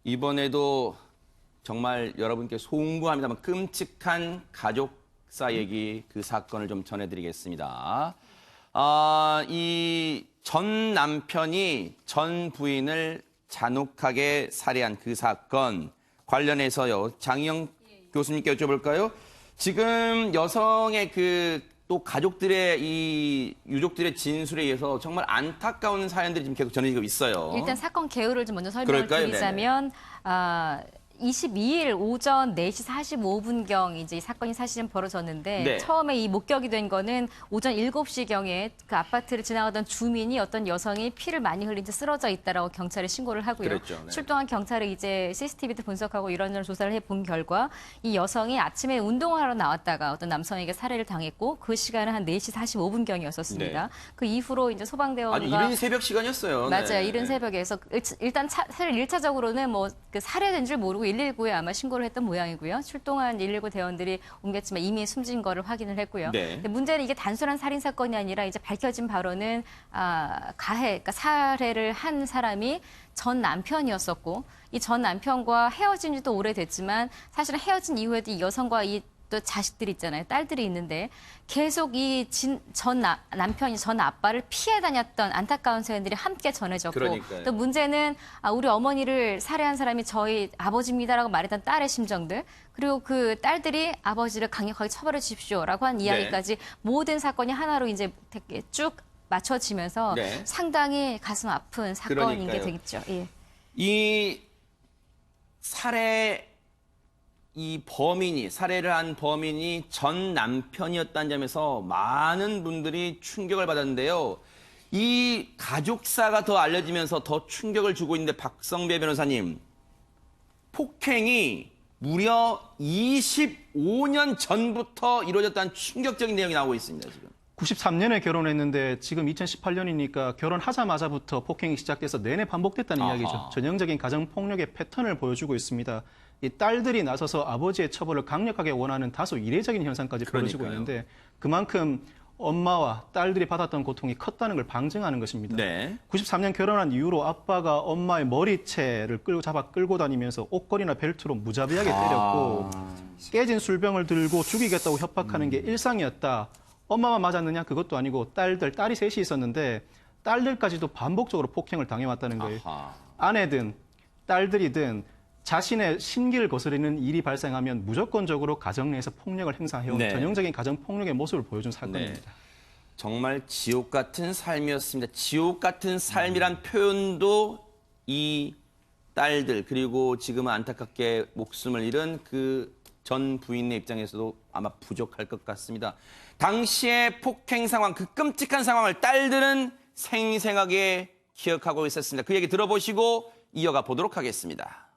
이번에도 정말 여러분께 송구합니다만 끔찍한 가족사 얘기 그 사건을 좀 전해드리겠습니다. 이 전 남편이 전 부인을 잔혹하게 살해한 그 사건 관련해서요. 장희영 교수님께 여쭤볼까요? 지금 여성의 또 가족들의 이 유족들의 진술에 의해서 정말 안타까운 사연들이 지금 계속 전해지고 있어요. 일단 사건 개요를 좀 먼저 설명을 그럴까요? 드리자면 22일 오전 4시 45분경 이제 이 사건이 사실은 벌어졌는데 네. 처음에 이 목격이 된 거는 오전 7시경에 그 아파트를 지나가던 주민이 어떤 여성이 피를 많이 흘린 채 쓰러져 있다라고 경찰에 신고를 하고요. 그랬죠. 네. 출동한 경찰이 이제 CCTV도 분석하고 이런저런 조사를 해본 결과 이 여성이 아침에 운동을 하러 나왔다가 어떤 남성에게 살해를 당했고 그 시간은 한 4시 45분경이었었습니다. 네. 그 이후로 이제 소방대원과 아주 이른 새벽 시간이었어요. 맞아요. 네. 이른 새벽에서 일단 사실 1차적으로는 뭐 그 살해된 줄 모르고 119에 아마 신고를 했던 모양이고요. 출동한 119 대원들이 옮겼지만 이미 숨진 거를 확인을 했고요. 네. 근데 문제는 이게 단순한 살인 사건이 아니라 이제 밝혀진 바로는 그러니까 살해를 한 사람이 전 남편이었었고 이 전 남편과 헤어진 지도 오래됐지만 사실은 헤어진 이후에도 이 여성과 또 자식들이 있잖아요. 딸들이 있는데 계속 이 남편이 전 아빠를 피해 다녔던 안타까운 사연들이 함께 전해졌고 그러니까요. 또 문제는 우리 어머니를 살해한 사람이 저희 아버지입니다라고 말했던 딸의 심정들 그리고 그 딸들이 아버지를 강력하게 처벌해 주십시오라고 한 이야기까지 모든 사건이 하나로 이제 쭉 맞춰지면서 네. 상당히 가슴 아픈 사건인 게 그러니까요. 되겠죠. 예. 이 살해를 한 범인이 전 남편이었다는 점에서 많은 분들이 충격을 받았는데요. 이 가족사가 더 알려지면서 더 충격을 주고 있는데 박성배 변호사님, 폭행이 무려 25년 전부터 이루어졌다는 충격적인 내용이 나오고 있습니다, 지금. 93년에 결혼했는데 지금 2018년이니까 결혼하자마자부터 폭행이 시작돼서 내내 반복됐다는 이야기죠. 전형적인 가정폭력의 패턴을 보여주고 있습니다. 이 딸들이 나서서 아버지의 처벌을 강력하게 원하는 다소 이례적인 현상까지 벌어지고 있는데 그만큼 엄마와 딸들이 받았던 고통이 컸다는 걸 방증하는 것입니다. 네. 93년 결혼한 이후로 아빠가 엄마의 머리채를 끌고 다니면서 옷걸이나 벨트로 무자비하게 때렸고 깨진 술병을 들고 죽이겠다고 협박하는 게 일상이었다. 엄마만 맞았느냐? 그것도 아니고 딸이 셋이 있었는데 딸들까지도 반복적으로 폭행을 당해왔다는 거예요. 아내든 딸들이든 자신의 신기를 거스르는 일이 발생하면 무조건적으로 가정 내에서 폭력을 행사해온 네. 전형적인 가정폭력의 모습을 보여준 사건입니다. 네. 정말 지옥 같은 삶이었습니다. 지옥 같은 삶이란 표현도 이 딸들 그리고 지금은 안타깝게 목숨을 잃은 그 전 부인의 입장에서도 아마 부족할 것 같습니다. 당시의 폭행 상황, 그 끔찍한 상황을 딸들은 생생하게 기억하고 있었습니다. 그 얘기 들어보시고 이어가 보도록 하겠습니다.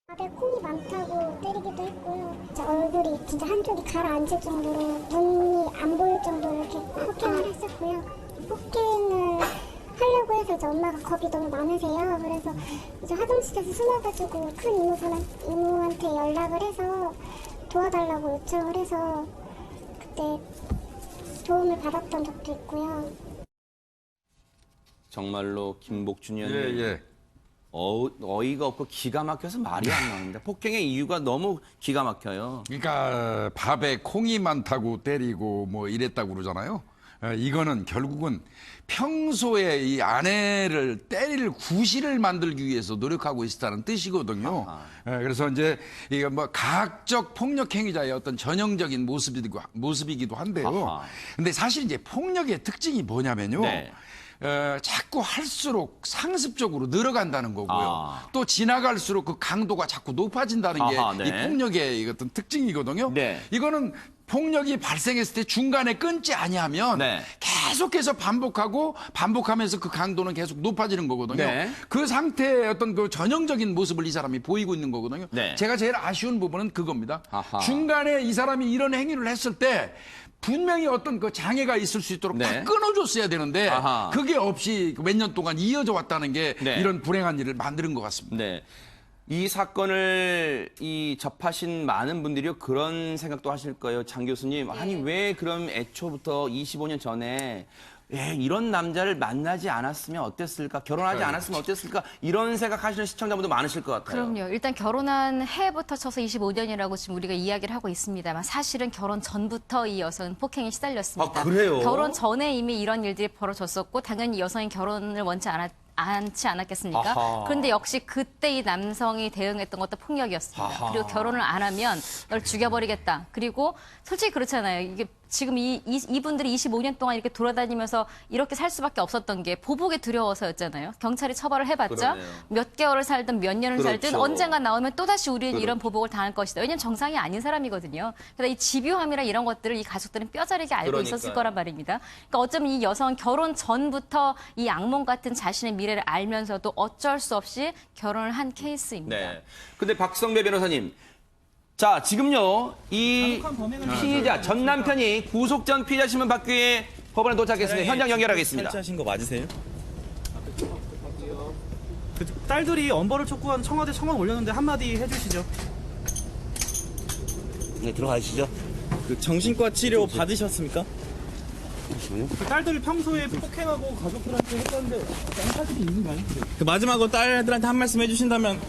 밥에 콩이 많다고 때리기도 했고요. 제 얼굴이 진짜 한쪽이 가라앉을 정도로 눈이 안 보일 정도로 이렇게 폭행을 했었고요. 폭행을 하려고 해서 이제 엄마가 겁이 너무 많으세요. 그래서 이제 화장실에서 숨어가지고 큰 이모한테 연락을 해서 도와달라고 요청을 해서 그때 도움을 받았던 적도 있고요. 정말로 김복준 의원님. 예. 어이가 없고 기가 막혀서 말이 안 나옵니다. 폭행의 이유가 너무 기가 막혀요. 그러니까 밥에 콩이 많다고 때리고 뭐 이랬다고 그러잖아요. 이거는 결국은 평소에 이 아내를 때릴 구실을 만들기 위해서 노력하고 있었다는 뜻이거든요. 그래서 이제 이게 뭐 가학적 폭력 행위자의 어떤 전형적인 모습이기도 한데요. 근데 사실 이제 폭력의 특징이 뭐냐면요. 네. 자꾸 할수록 상습적으로 늘어간다는 거고요. 또 지나갈수록 그 강도가 자꾸 높아진다는 게 이 네. 폭력의 어떤 특징이거든요. 네. 이거는 폭력이 발생했을 때 중간에 끊지 아니하면 네. 계속해서 반복하면서 그 강도는 계속 높아지는 거거든요. 네. 그 상태의 어떤 그 전형적인 모습을 이 사람이 보이고 있는 거거든요. 네. 제가 제일 아쉬운 부분은 그겁니다. 중간에 이 사람이 이런 행위를 했을 때 분명히 어떤 그 장애가 있을 수 있도록 네. 다 끊어줬어야 되는데 그게 없이 몇 년 동안 이어져 왔다는 게 네. 이런 불행한 일을 만드는 것 같습니다. 네. 이 사건을 접하신 많은 분들이 그런 생각도 하실 거예요. 장 교수님, 아니 왜 그럼 애초부터 25년 전에 이런 남자를 만나지 않았으면 어땠을까? 결혼하지 않았으면 어땠을까? 이런 생각하시는 시청자분도 많으실 것 같아요. 그럼요. 일단 결혼한 해부터 쳐서 25년이라고 지금 우리가 이야기를 하고 있습니다만 사실은 결혼 전부터 이 여성은 폭행에 시달렸습니다. 아, 그래요? 결혼 전에 이미 이런 일들이 벌어졌었고 당연히 여성이 결혼을 원치 않지 않았겠습니까? 아하. 그런데 역시 그때 이 남성이 대응했던 것도 폭력이었습니다. 아하. 그리고 결혼을 안 하면 널 죽여버리겠다. 그리고 솔직히 그렇잖아요. 이게 지금 이분들이 25년 동안 이렇게 돌아다니면서 이렇게 살 수밖에 없었던 게 보복에 두려워서였잖아요. 경찰이 처벌을 해봤자 그러네요. 몇 개월을 살든 몇 년을 살든 그렇죠. 언젠가 나오면 또다시 우리는 이런 보복을 당할 것이다. 왜냐하면 정상이 아닌 사람이거든요. 그래서 이 집요함이나 이런 것들을 이 가족들은 뼈저리게 알고 그러니까요. 있었을 거란 말입니다. 그러니까 어쩌면 이 여성은 결혼 전부터 이 악몽 같은 자신의 미래를 알면서도 어쩔 수 없이 결혼을 한 케이스입니다. 네. 근데 박성배 변호사님, 자, 지금요, 이 피의자, 전 남편이 구속 전 피의자 신문 받기 위해 법원에 도착했습니다. 현장 연결하겠습니다. 설치하신 거 맞으세요? 그 딸들이 엄벌을 촉구한 청와대 청원 올렸는데 한마디 해주시죠. 네, 들어가시죠. 그 정신과 치료 받으셨습니까? 그 딸들 평소에 폭행하고 가족들한테 했었는데 양파들이 있는 거 아니에요? 그 마지막으로 딸들한테 한 말씀 해주신다면.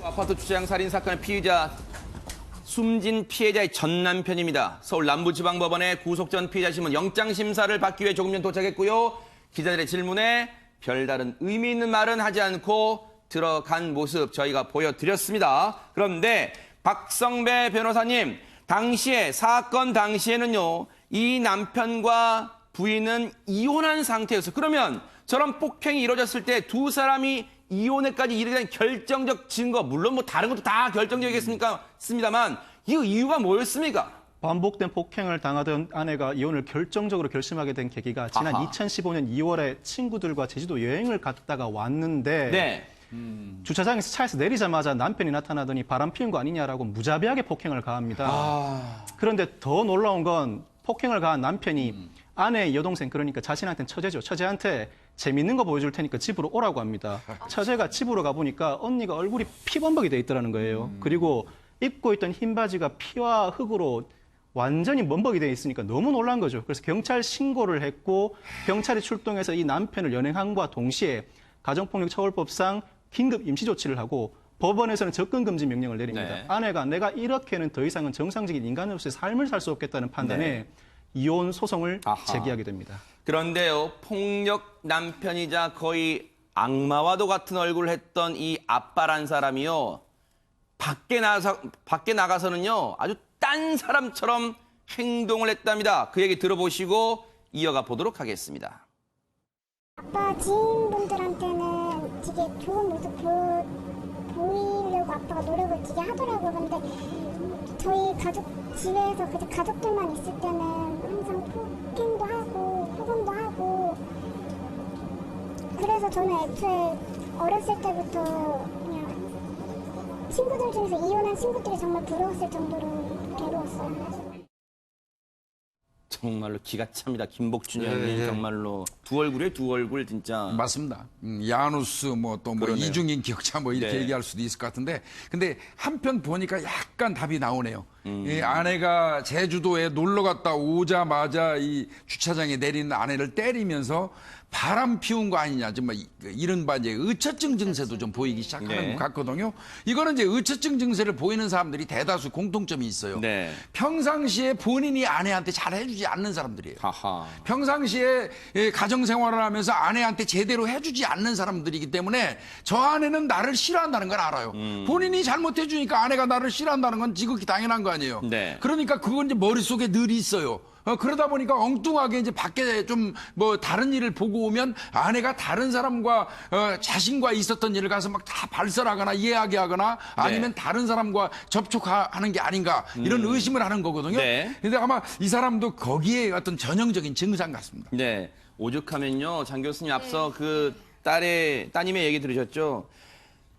아파트 주차장 살인 사건의 피의자, 숨진 피해자의 전 남편입니다. 서울 남부지방법원에 구속 전 피의자 신문 영장 심사를 받기 위해 조금 전 도착했고요. 기자들의 질문에 별다른 의미 있는 말은 하지 않고 들어간 모습 저희가 보여드렸습니다. 그런데 박성배 변호사님, 사건 당시에는요, 이 남편과 부인은 이혼한 상태였어요. 그러면 저런 폭행이 이루어졌을 때 두 사람이 이혼에까지 이르게 된 결정적 증거, 물론 뭐 다른 것도 다 결정적이겠습니다만 이 이유가 뭐였습니까? 반복된 폭행을 당하던 아내가 이혼을 결정적으로 결심하게 된 계기가 지난 아하. 2015년 2월에 친구들과 제주도 여행을 갔다가 왔는데 네. 주차장에서 차에서 내리자마자 남편이 나타나더니 바람 피운 거 아니냐라고 무자비하게 폭행을 가합니다. 그런데 더 놀라운 건 폭행을 가한 남편이 아내의 여동생, 그러니까 자신한테는 처제죠. 처제한테 재밌는 거 보여줄 테니까 집으로 오라고 합니다. 처제가 집으로 가보니까 언니가 얼굴이 피범벅이 돼 있더라는 거예요. 그리고 입고 있던 흰 바지가 피와 흙으로 완전히 범벅이 돼 있으니까 너무 놀란 거죠. 그래서 경찰 신고를 했고 경찰이 출동해서 이 남편을 연행함과 동시에 가정폭력처벌법상 긴급 임시조치를 하고 법원에서는 접근금지 명령을 내립니다. 네. 아내가 내가 이렇게는 더 이상은 정상적인 인간으로서의 삶을 살 수 없겠다는 판단에 네. 이혼 소송을 아하. 제기하게 됩니다. 그런데요, 폭력 남편이자 거의 악마와도 같은 얼굴을 했던 이 아빠란 사람이요, 밖에 나가서는요, 아주 딴 사람처럼 행동을 했답니다. 그 얘기 들어보시고 이어가 보도록 하겠습니다. 아빠 지인분들한테는 되게 좋은 모습 보이려고 아빠가 노력을 되게 하더라고요. 근데 저희 집에서 그냥 가족들만 있을 때는 항상 폭행도 하고 폭언도 하고, 그래서 저는 애초에 어렸을 때부터 그냥 친구들 중에서 이혼한 친구들이 정말 부러웠을 정도로 괴로웠어요. 정말로 기가 찹니다. 김복준 의원님 네. 정말로 두 얼굴에 두 얼굴 진짜. 맞습니다. 야누스 뭐 또 뭐 그러네요. 이중인 기억자 뭐 이렇게 네. 얘기할 수도 있을 것 같은데 근데 한편 보니까 약간 답이 나오네요. 이 아내가 제주도에 놀러 갔다 오자마자 이 주차장에 내리는 아내를 때리면서 바람 피운 거 아니냐, 정말 이른바 이제 의처증 증세도 좀 보이기 시작하는 네. 것 같거든요. 이거는 이제 의처증 증세를 보이는 사람들이 대다수 공통점이 있어요. 네. 평상시에 본인이 아내한테 잘 해주지 않는 사람들이에요. 하하. 평상시에 가정생활을 하면서 아내한테 제대로 해주지 않는 사람들이기 때문에 저 아내는 나를 싫어한다는 걸 알아요. 본인이 잘못해주니까 아내가 나를 싫어한다는 건 지극히 당연한 거 아니에요. 네. 그러니까 그건 이제 머릿속에 늘 있어요. 그러다 보니까 엉뚱하게 이제 밖에 좀 뭐 다른 일을 보고 오면 아내가 다른 사람과 자신과 있었던 일을 가서 막 다 발설하거나 이야기하거나 아니면 네. 다른 사람과 접촉하는 게 아닌가 이런 의심을 하는 거거든요. 네. 근데 아마 이 사람도 거기에 어떤 전형적인 증상 같습니다. 네. 오죽하면요, 장 교수님 앞서 그 따님의 얘기 들으셨죠?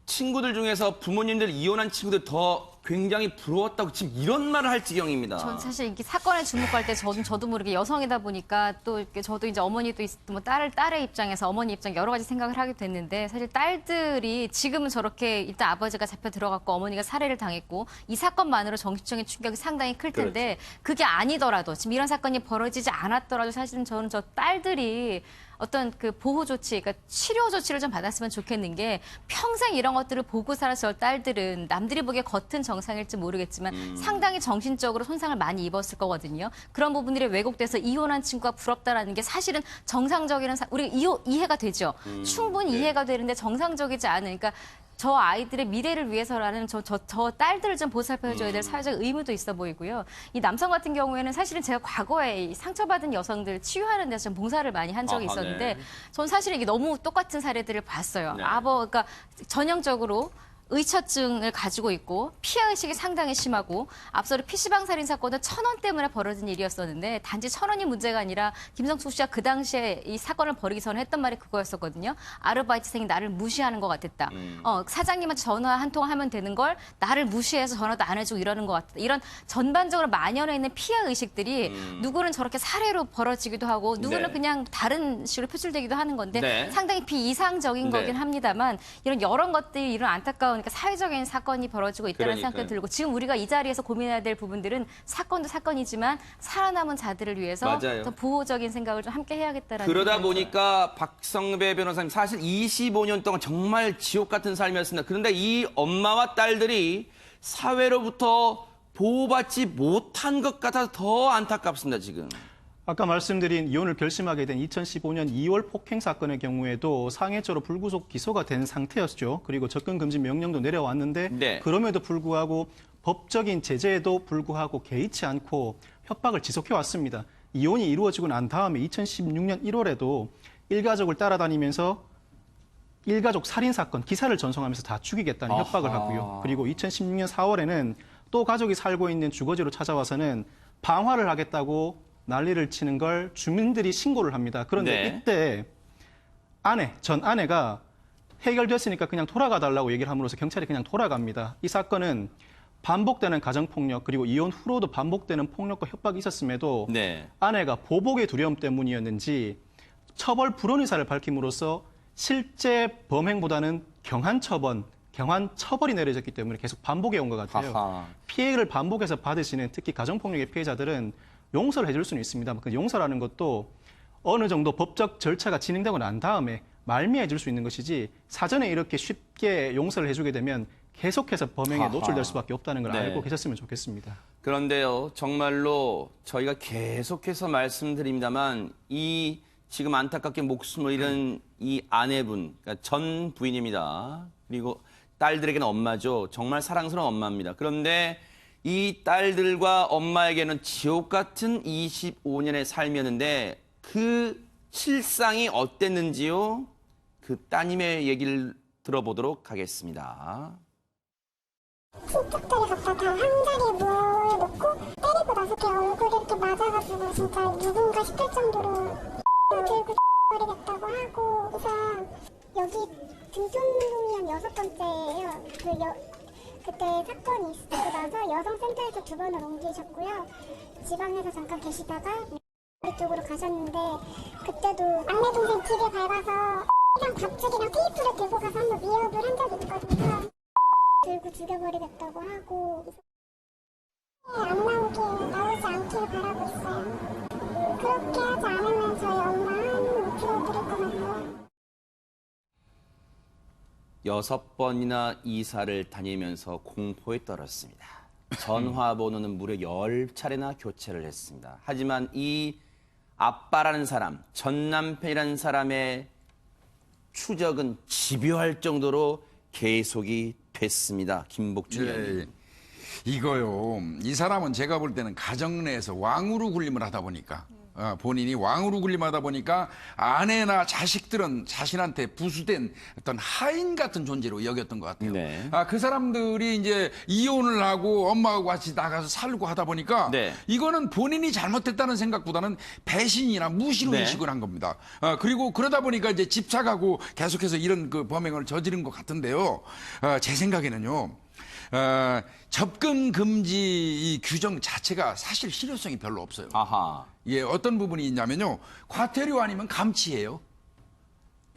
친구들 중에서 부모님들 이혼한 친구들 더 굉장히 부러웠다고 지금 이런 말을 할 지경입니다. 전 사실 이게 사건에 주목할 때 저도 모르게 여성이다 보니까 또 이렇게 저도 이제 어머니도 뭐 딸의 입장에서 어머니 입장 여러 가지 생각을 하게 됐는데 사실 딸들이 지금은 저렇게 일단 아버지가 잡혀 들어갔고 어머니가 살해를 당했고 이 사건만으로 정신적인 충격이 상당히 클 텐데 그게 아니더라도 지금 이런 사건이 벌어지지 않았더라도 사실은 저는 저 딸들이 어떤 그 보호 조치, 그러니까 치료 조치를 좀 받았으면 좋겠는 게 평생 이런 것들을 보고 살았을 딸들은 남들이 보기에 겉은 정상일지 모르겠지만 상당히 정신적으로 손상을 많이 입었을 거거든요. 그런 부분들이 왜곡돼서 이혼한 친구가 부럽다라는 게 사실은 정상적인 우리가 이해가 되죠. 충분히 이해가 되는데 정상적이지 않은 그러니까 저 아이들의 미래를 위해서라는 저 딸들을 좀 보살펴줘야 될 사회적 의무도 있어 보이고요. 이 남성 같은 경우에는 사실은 제가 과거에 이 상처받은 여성들 치유하는 데서 좀 봉사를 많이 한 적이 있었는데 전 사실 이게 너무 똑같은 사례들을 봤어요. 네. 그러니까 전형적으로 의처증을 가지고 있고 피해의식이 상당히 심하고 앞서 PC방 살인 사건은 1,000원 때문에 벌어진 일이었었는데 단지 1,000원이 문제가 아니라 김성숙 씨가 그 당시에 이 사건을 벌이기 전에 했던 말이 그거였었거든요. 아르바이트생이 나를 무시하는 것 같았다. 사장님한테 전화 한 통 하면 되는 걸 나를 무시해서 전화도 안 해주고 이러는 것 같다. 이런 전반적으로 만연해 있는 피해의식들이 누구는 저렇게 살해로 벌어지기도 하고 누구는 네. 그냥 다른 식으로 표출되기도 하는 건데 네. 상당히 비이상적인 네. 거긴 합니다만 이런 것들이 이런 안타까운 그러니까 사회적인 사건이 벌어지고 있다는 그러니까요. 생각이 들고 지금 우리가 이 자리에서 고민해야 될 부분들은 사건도 사건이지만 살아남은 자들을 위해서 맞아요. 더 보호적인 생각을 좀 함께 해야겠다라는 그러다 생각이 들어요. 보니까 박성배 변호사님 사실 25년 동안 정말 지옥 같은 삶이었습니다. 그런데 이 엄마와 딸들이 사회로부터 보호받지 못한 것 같아서 더 안타깝습니다, 지금. 아까 말씀드린 이혼을 결심하게 된 2015년 2월 폭행 사건의 경우에도 상해죄로 불구속 기소가 된 상태였죠. 그리고 접근 금지 명령도 내려왔는데 네. 그럼에도 불구하고 법적인 제재에도 불구하고 개의치 않고 협박을 지속해 왔습니다. 이혼이 이루어지고 난 다음에 2016년 1월에도 일가족을 따라다니면서 일가족 살인 사건 기사를 전송하면서 다 죽이겠다는 협박을 하고요. 그리고 2016년 4월에는 또 가족이 살고 있는 주거지로 찾아와서는 방화를 하겠다고 난리를 치는 걸 주민들이 신고를 합니다. 그런데 네. 이때 전 아내가 해결됐으니까 그냥 돌아가 달라고 얘기를 함으로써 경찰이 그냥 돌아갑니다. 이 사건은 반복되는 가정폭력 그리고 이혼 후로도 반복되는 폭력과 협박이 있었음에도 네. 아내가 보복의 두려움 때문이었는지 처벌 불원 의사를 밝힘으로써 실제 범행보다는 경한 처벌이 내려졌기 때문에 계속 반복해 온 것 같아요. 하하. 피해를 반복해서 받으시는 특히 가정폭력의 피해자들은 용서를 해줄 수는 있습니다. 그 용서라는 것도 어느 정도 법적 절차가 진행되고 난 다음에 말미에 줄 수 있는 것이지 사전에 이렇게 쉽게 용서를 해주게 되면 계속해서 범행에 하하. 노출될 수밖에 없다는 걸 네. 알고 계셨으면 좋겠습니다. 그런데요, 정말로 저희가 계속해서 말씀드립니다만 이 지금 안타깝게 목숨을 잃은 이 아내분, 그러니까 전 부인입니다. 그리고 딸들에게는 엄마죠. 정말 사랑스러운 엄마입니다. 그런데 이 딸들과 엄마에게는 지옥 같은 25년의 삶이었는데 그 실상이 어땠는지요? 그 따님의 얘기를 들어보도록 하겠습니다. 친척들이 갖다 다 한자리에 모여놓고 때리고 나서 제 얼굴에 이렇게 맞아가지고 진짜 누군가 싶을 정도로 들고 버리겠다고 하고 우선 여기 등촌동이 한 6번째예요. 그때 사건이 있었고 나서 여성센터에서 2번을 옮기셨고요. 지방에서 잠깐 계시다가 우리 쪽으로 가셨는데 그때도 막내 동생 집에 밟아서 랑 갑자기랑 테이프를 들고 가서 한번 위협을 한 적이 있거든요. 들고 죽여버리겠다고 하고 나오지 않길 바라고 있어요. 그렇게 하지 않으면 저희 엄마 못 들어드릴 것 같아요. 6번이나 이사를 다니면서 공포에 떨었습니다. 전화번호는 무려 10차례나 교체를 했습니다. 하지만 이 아빠라는 사람, 전 남편이라는 사람의 추적은 집요할 정도로 계속이 됐습니다. 김복준 의원님. 예, 이거요. 이 사람은 제가 볼 때는 가정 내에서 왕으로 군림을 하다 보니까 본인이 왕으로 군림하다 보니까 아내나 자식들은 자신한테 부수된 어떤 하인 같은 존재로 여겼던 것 같아요. 네. 그 사람들이 이제 이혼을 하고 엄마하고 같이 나가서 살고 하다 보니까 네. 이거는 본인이 잘못했다는 생각보다는 배신이나 무시로 네. 인식을 한 겁니다. 그리고 그러다 보니까 이제 집착하고 계속해서 이런 그 범행을 저지른 것 같은데요. 제 생각에는요. 접근 금지 이 규정 자체가 사실 실효성이 별로 없어요. 아하. 예, 어떤 부분이 있냐면요. 과태료 아니면 감치예요.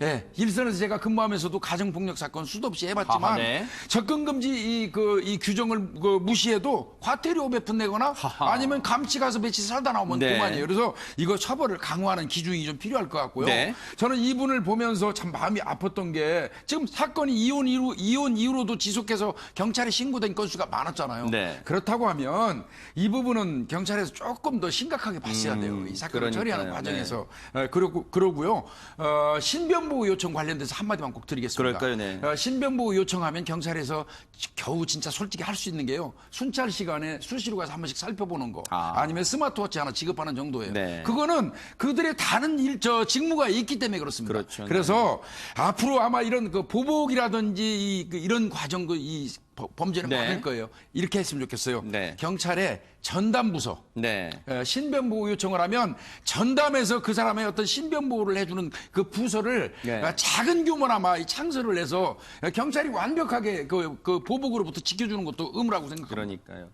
예, 일선에서 제가 근무하면서도 가정폭력 사건 수도 없이 해봤지만 아하, 네. 접근금지 이 규정을 무시해도 과태료 몇 푼 내거나 하하. 아니면 감치 가서 며칠 살다 나오면 네. 그만이에요. 그래서 이거 처벌을 강화하는 기준이 좀 필요할 것 같고요. 네. 저는 이분을 보면서 참 마음이 아팠던 게 지금 사건이 이혼 이후로도 지속해서 경찰에 신고된 건수가 많았잖아요. 네. 그렇다고 하면 이 부분은 경찰에서 조금 더 심각하게 봤어야 돼요. 이 사건을 처리하는 그러니까요. 과정에서. 그러고요. 신변보호 요청 관련돼서 한마디만 꼭 드리겠습니다. 그럴까요? 네. 신변보호 요청하면 경찰에서 겨우 진짜 솔직히 할 수 있는 게요. 순찰 시간에 수시로 가서 한 번씩 살펴보는 거. 아니면 스마트워치 하나 지급하는 정도예요. 네. 그거는 그들의 다른 직무가 있기 때문에 그렇습니다. 그렇죠. 네. 그래서 앞으로 아마 이런 그 보복이라든지 이런 과정 이 범죄는 네. 많을 거예요. 이렇게 했으면 좋겠어요. 네. 경찰의 전담부서. 네. 신변보호 요청을 하면 전담해서 그 사람의 어떤 신변보호를 해주는 그 부서를 네. 작은 규모나마 창설을 해서 경찰이 완벽하게 그 보복으로부터 지켜주는 것도 의무라고 생각합니다. 그러니까요.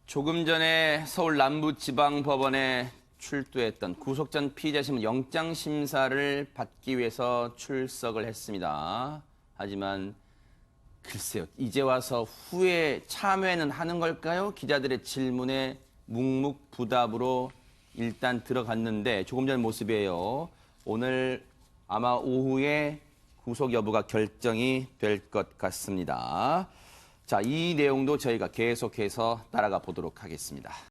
조금 전에 서울 남부지방법원에 출두했던 구속 전 피의자 신문 영장 심사를 받기 위해서 출석을 했습니다. 하지만 글쎄요, 이제 와서 후에 참여는 하는 걸까요? 기자들의 질문에 묵묵부답으로 일단 들어갔는데 조금 전 모습이에요. 오늘 아마 오후에 구속 여부가 결정이 될 것 같습니다. 자, 이 내용도 저희가 계속해서 따라가 보도록 하겠습니다.